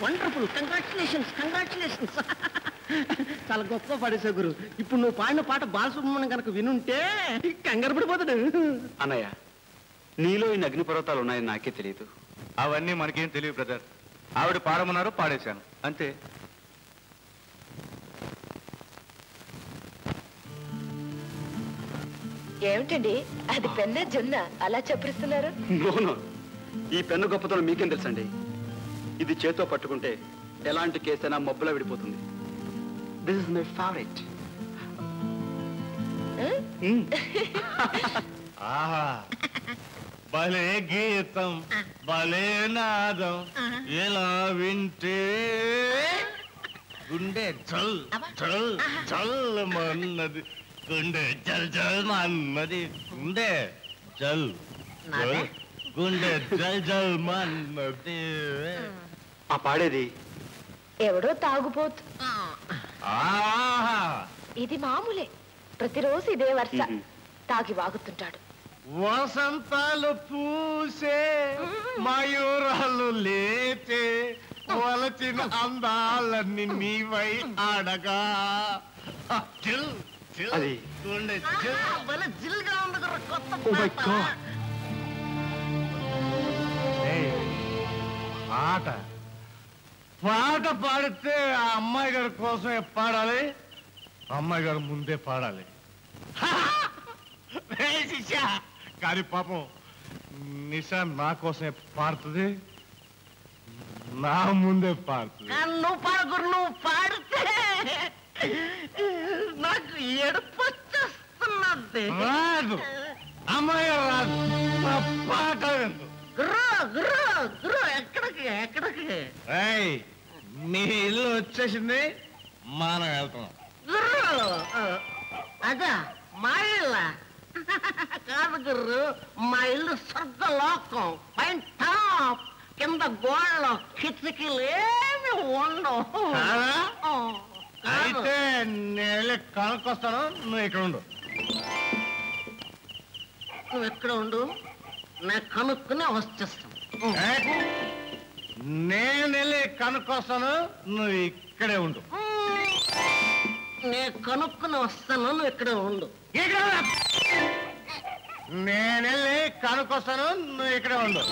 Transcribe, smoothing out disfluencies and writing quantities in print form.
Wonderful, congratulations. చాలా గొప్ప పాడేశావు గురు. ఇప్పుడు నువ్వు పాడిన పాట బాలసుబ్రహ్మణ్యం కనుక వినుంటే కంగారు పడిపోతాడు. అన్నయ్య, నీలో ఈ అగ్నిపర్వతాలు ఉన్నాయని నాకే తెలియదు. అవన్నీ మనకేం తెలియదు బ్రదర్. ఆవిడ పాడమన్నారు, పాడేశాను అంతే. ఏమిటండి అది పెన్న జొన్న అలా చెప్పిస్తున్నారు? నో, ఈ పెన్ను గొప్పతనం మీకేం తెలుసండి. ఇది చేతో పట్టుకుంటే ఎలాంటి కేసైనా మబ్బులా విడిపోతుంది. This is my favourite. ఆహా, భలే గీతం, భలే నాదం, ఎలా వింటే గుండె చల్ చల్ చల్ మన్నది, గుండె చల్ చల్ మన్నది, గుండె చల్ గుండె చల్ చల్ మన్నది. ఆ పాడేది ఎవడో తాగుపోతు. ఆహా, ఇది మామూలే, ప్రతిరోజు ఇదే వరుస. తాగి వాగుతుంటాడు. వసంతాలు పూసే మయూరాలు లేచే, వలచిన అందాలన్నీ నీవై ఆడగా. అది గుండె జిల్గా ఉంది గురు, కొత్త ఓ మై గాడ్. పాట పాట పాడితే ఆ అమ్మాయి గారి కోసమే పాడాలి, అమ్మాయి గారు ముందే పాడాలి. కానీ పాపం నిషా నా కోసమే పాడుతుంది, నా ముందే పాడుతుంది. నువ్వు పాడు గురు, నువ్వు పాడితే నాకు ఏడుపు వచ్చేస్తున్నది. రాదు, అమ్మాయి గారు రాదు, నా పాట విందు. గురు గురు గురు, ఎక్కడికి ఎక్కడికి? నీ ఇల్లు వచ్చేసింది, మనం వెళ్తున్నాం. గురు అదా మా ఇల్ల కాదు గురు, మా ఇల్లు స్వర్గలోకం. పైన టాప్, కింద గోడలో కిటికీలు ఏమి ఉండవు. అయితే నేను కనుక్కొస్తాను, నువ్వు ఇక్కడ ఉండు. నువ్వు ఎక్కడ ఉండు, నేను కనుక్కునే వచ్చేస్తాను. నేను వెళ్ళి కనుక్కొస్తాను, నువ్వు ఇక్కడే ఉండు. నేను కనుక్కుని వస్తాను, నువ్వు ఇక్కడే ఉండు. నేను వెళ్ళి కనుక్కొస్తాను, నువ్వు ఇక్కడే ఉండు.